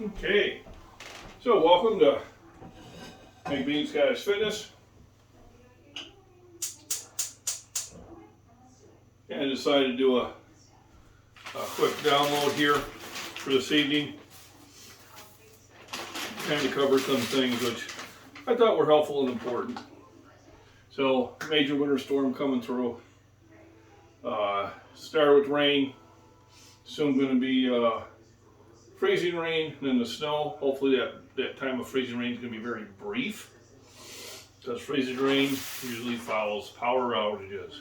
Okay, so welcome to Make Bean Scottish Fitness. And I decided to do a quick download here for this evening. Kind of cover some things which I thought were helpful and important. So, major winter storm coming through. Started with rain. Soon going to be freezing rain, and then the snow. Hopefully that time of freezing rain is going to be very brief, because freezing rain usually follows power outages.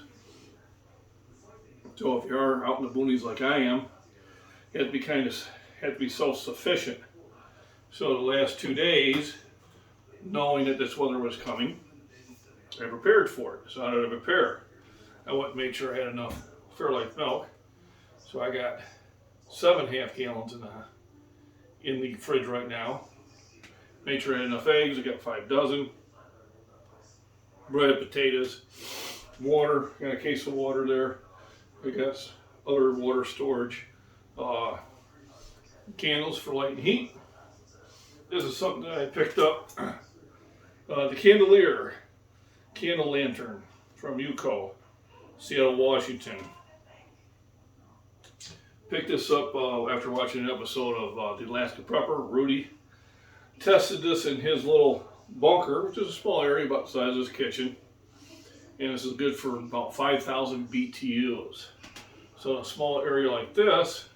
So if you are out in the boonies like I am, you have to be self-sufficient. So the last 2 days, knowing that this weather was coming, I prepared for it. So how did I prepare? I went and made sure I had enough Fairlife milk. So I got 7.5 gallons in the fridge right now. Made sure I had enough eggs. I got 5 dozen. Bread, potatoes, water. Got a case of water there. I got other water storage. Candles for light and heat. This is something that I picked up. The Chandelier candle lantern from UCO, Seattle, Washington. Picked this up after watching an episode of The Alaska Prepper. Rudy tested this in his little bunker, which is a small area about the size of his kitchen. And this is good for about 5,000 BTUs. So in a small area like this,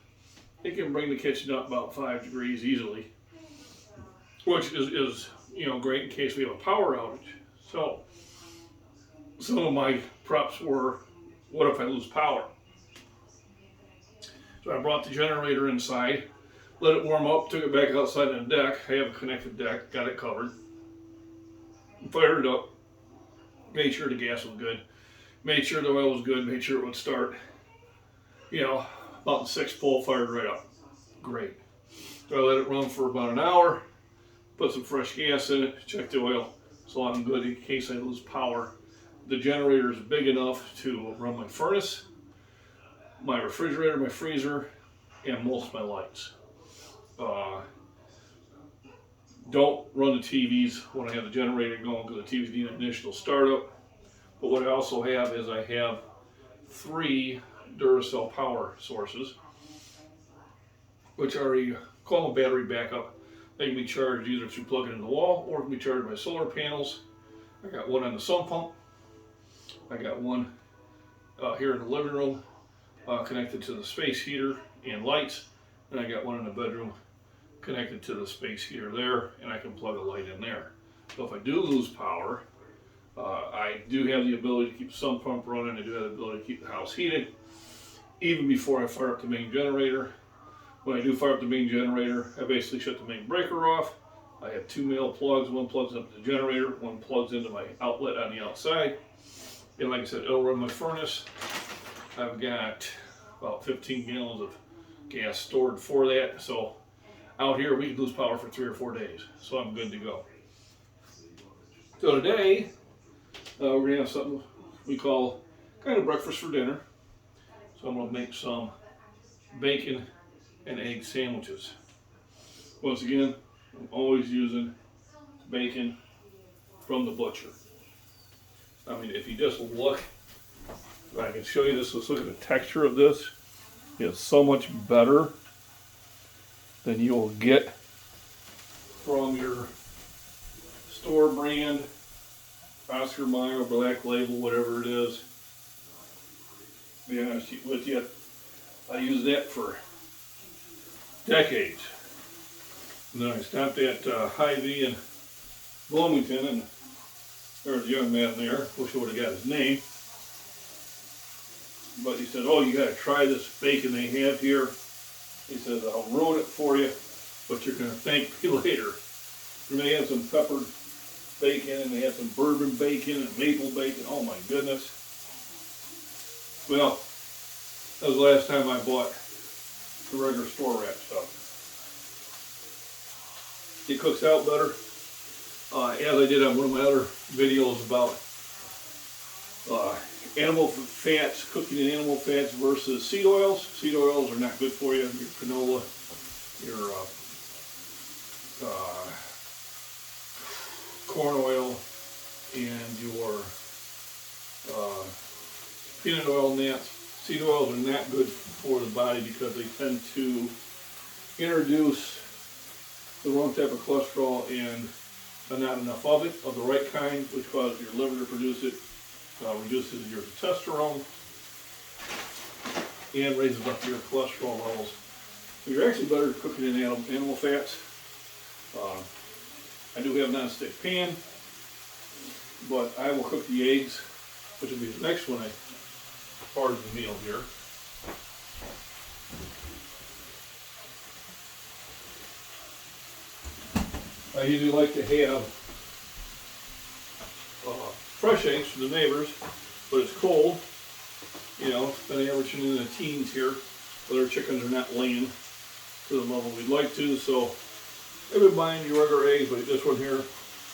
it can bring the kitchen up about 5 degrees easily, which is great in case we have a power outage. So some of my preps were, what if I lose power? So I brought the generator inside, let it warm up, took it back outside on the deck. I have a connected deck, got it covered. Fired it up, made sure the gas was good, made sure the oil was good, made sure it would start. About the 6th pull, fired right up. Great. So I let it run for about an hour, put some fresh gas in it, check the oil, so I'm good in case I lose power. The generator is big enough to run my furnace, my refrigerator, my freezer, and most of my lights. Don't run the TVs when I have the generator going, because the TVs need an initial startup. But what I also have is I have 3 Duracell power sources, which are call them battery backup. They can be charged either through plugging in the wall or can be charged by solar panels. I got one on the sump pump. I got one here in the living room connected to the space heater and lights, and I got one in the bedroom connected to the space heater there, and I can plug a light in there. So if I do lose power, I do have the ability to keep the sump pump running. I do have the ability to keep the house heated even before I fire up the main generator. When I do fire up the main generator, I basically shut the main breaker off. I have 2 male plugs. One plugs up to the generator, one plugs into my outlet on the outside. And like I said, it'll run my furnace. I've got about 15 gallons of gas stored for that. So out here we could lose power for 3 or 4 days. So I'm good to go. So today, we're going to have something we call kind of breakfast for dinner. So I'm going to make some bacon and egg sandwiches. Once again, I'm always using bacon from the butcher. I mean, if you just look, I can show you this. Let's look at the texture of this. It's so much better than you will get from your store brand, Oscar Mayer, Black Label, whatever it is. To be honest with you, I used that for decades. And then I stopped at Hy-Vee in Bloomington, and there was a young man there. Wish I would have got his name. But he said, "Oh, you got to try this bacon they have here." He says, "I'll ruin it for you, but you're going to thank me later." And they have some peppered bacon, and they have some bourbon bacon and maple bacon. Oh my goodness. Well, that was the last time I bought the regular store wrap stuff. It cooks out better. As I did on one of my other videos about animal fats, cooking in animal fats versus seed oils. Seed oils are not good for you. Your canola, your uh, corn oil and your peanut oil gnats. Seed oils are not good for the body because they tend to introduce the wrong type of cholesterol and not enough of it, of the right kind, which causes your liver to produce it, reduces your testosterone, and raises up your cholesterol levels. So you're actually better cooking in animal fats. I do have a non-stick pan, but I will cook the eggs, which will be the next one part of the meal here. I usually like to have fresh eggs from the neighbors, but it's cold. You know, it's been averaging in the teens here, but our chickens are not laying to the level we'd like to, so I've been buying your regular eggs, but this one here,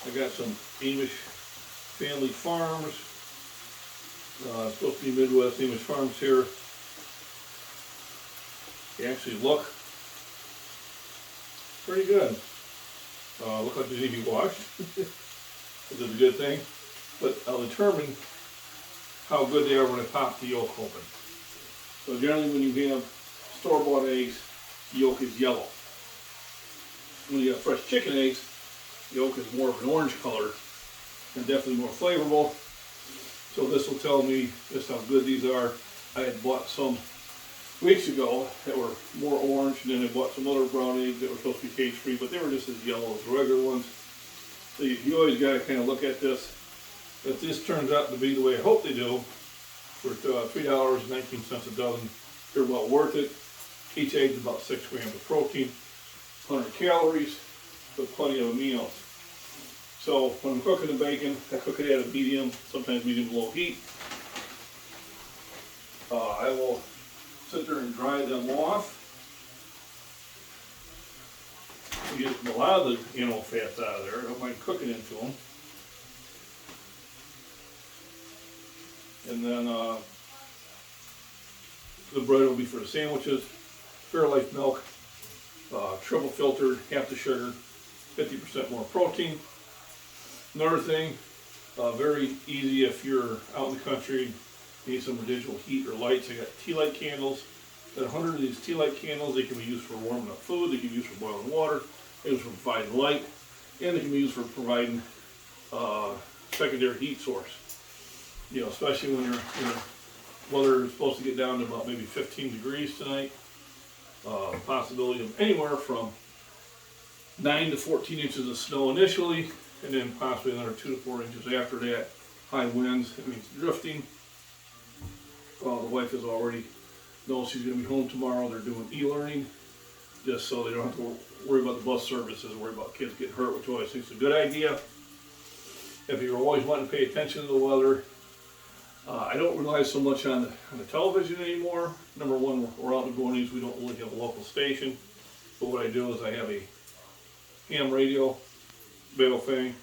I got some Amish family farms. It's supposed to be Midwest Amish farms here. They actually look pretty good. Look like they need to be washed, which is a good thing. But I'll determine how good they are when I pop the yolk open. So generally when you have store-bought eggs, the yolk is yellow. When you got fresh chicken eggs, the yolk is more of an orange color and definitely more flavorful. So this will tell me just how good these are. I had bought some weeks ago that were more orange, and then I bought some other brown eggs that were supposed to be cage-free, but they were just as yellow as the regular ones. So you always got to kind of look at this. If this turns out to be the way I hope they do, for $3.19 a dozen, they're well worth it. Each egg is about 6 grams of protein, 100 calories, with plenty of aminos. So when I'm cooking the bacon, I cook it at a medium, sometimes medium low heat. I will sit there and dry them off to get a lot of the animal fats out of there. I don't mind cooking into them. And then the bread will be for the sandwiches. Fairlife milk, triple filtered, half the sugar, 50% more protein. Another thing, very easy if you're out in the country, need some residual heat or lights. I got tea light candles. Got 100 of these tea light candles. They can be used for warming up food. They can be used for boiling water. They can be used for providing light, and they can be used for providing secondary heat source. You know, especially when weather is supposed to get down to about maybe 15 degrees tonight. Possibility of anywhere from 9 to 14 inches of snow initially, and then possibly another 2 to 4 inches after that. High winds, it means drifting. The wife is already knows she's going to be home tomorrow. They're doing e-learning, just so they don't have to worry about the bus services, worry about kids getting hurt, which I always think is a good idea. If you're always wanting to pay attention to the weather, I don't rely so much on the television anymore. Number one, we're out in the boonies, we don't really have a local station. But what I do is I have a ham radio, Bale thing,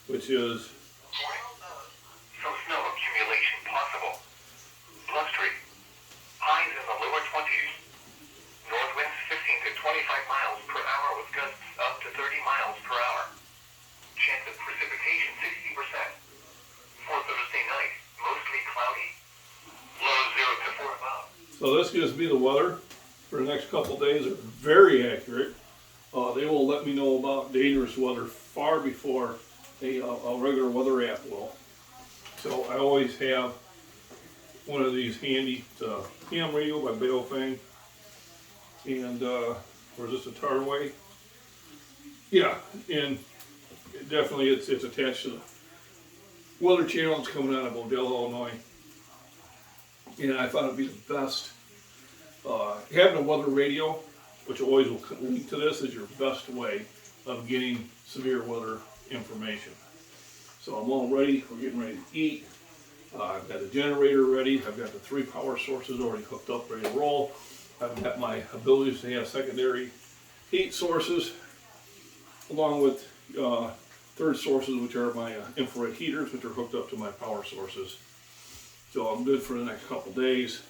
which is some snow accumulation possible. Blustery. Highs in the lower 20s. North winds 15 to 25 miles per hour with gusts up to 30 miles per hour. Chance of precipitation 60%. For Thursday night, mostly cloudy. Low 0 to 4 above. So this gives me the weather for the next couple days. Are very accurate. They will let me know about dangerous weather far before a regular weather app will. So I always have one of these handy. It's a ham radio by Bale Fang. And or is this a Tarway? Yeah, and definitely it's attached to the Weather Channel. It's coming out of Odell, Illinois. And I thought it'd be the best. Having a weather radio, which always will link to this, is your best way of getting severe weather information. So I'm all ready. We're getting ready to eat. I've got the generator ready. I've got the 3 power sources already hooked up, ready to roll. I've got my abilities to have secondary heat sources, along with third sources, which are my infrared heaters, which are hooked up to my power sources. So I'm good for the next couple days.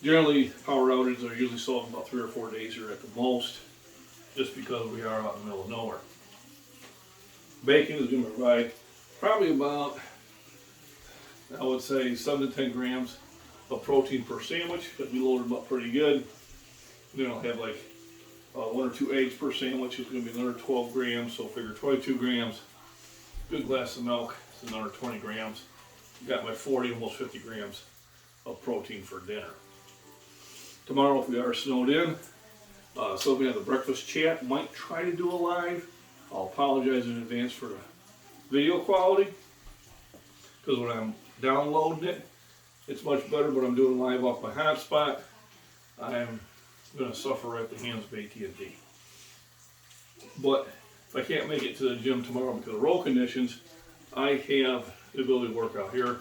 Generally, power outages are usually solved in about 3 or 4 days here at the most. just because we are out in the middle of nowhere. Bacon is going to provide probably about, I would say, 7 to 10 grams of protein per sandwich, because we load them up pretty good. Then I'll have like 1 or 2 eggs per sandwich. It's going to be another 12 grams, so figure 22 grams. Good glass of milk is another 20 grams. Got my 40, almost 50 grams of protein for dinner. Tomorrow, if we are snowed in, so we have the breakfast chat. Might try to do a live. I'll apologize in advance for the video quality, because when I'm downloading it, it's much better, but I'm doing live off my hotspot. I'm going to suffer at the hands of AT&T. But if I can't make it to the gym tomorrow because of road conditions, I have the ability to work out here.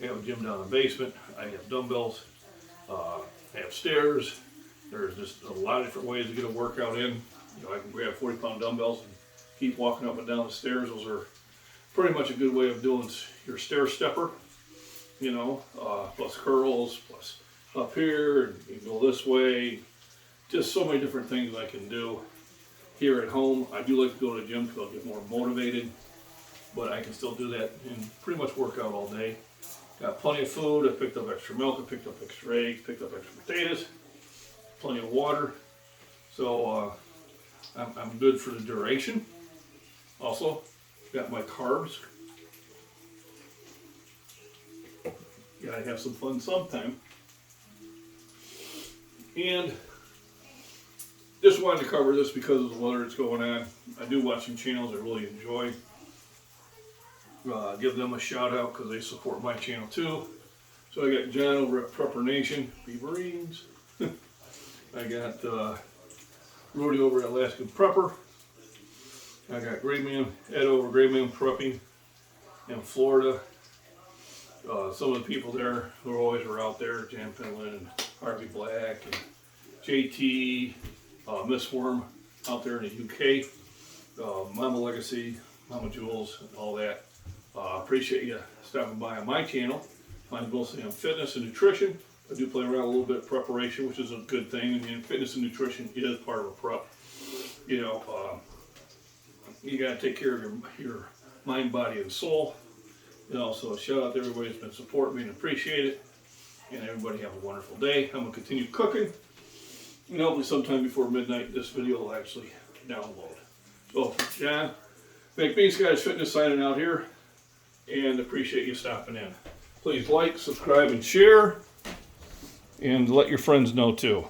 I have a gym down in the basement. I have dumbbells. I have stairs. There's just a lot of different ways to get a workout in. You know, I can grab 40-pound dumbbells and keep walking up and down the stairs. Those are pretty much a good way of doing your stair stepper. You know, plus curls, plus up here, and you can go this way. Just so many different things I can do here at home. I do like to go to the gym because I'll get more motivated, but I can still do that and pretty much work out all day. Got plenty of food. I picked up extra milk. I picked up extra eggs. Picked up extra potatoes. Plenty of water. So I'm good for the duration. Also, got my carbs. Gotta have some fun sometime. And just wanted to cover this because of the weather that's going on. I do watch some channels I really enjoy. Give them a shout out because they support my channel too. So I got John over at Prepper Nation, Beaverines. I got Rudy over at Alaskan Prepper. I got Great Man, Ed over Great Man Prepping in Florida. Some of the people there who always were out there, Jan Finland and Harvey Black and JT, Miss Worm out there in the UK, Mama Legacy, Mama Jules, and all that. Appreciate you stopping by on my channel. Mine's mostly on fitness and nutrition. I do play around a little bit of preparation, which is a good thing. And fitness and nutrition is part of a prep. You know, you got to take care of your mind, body, and soul. You know, so shout out to everybody that's been supporting me and appreciate it. And everybody have a wonderful day. I'm going to continue cooking. And hopefully sometime before midnight, this video will actually download. So, John, McBeast Guys Fitness signing out here. And appreciate you stopping in. Please like, subscribe, and share. And let your friends know too.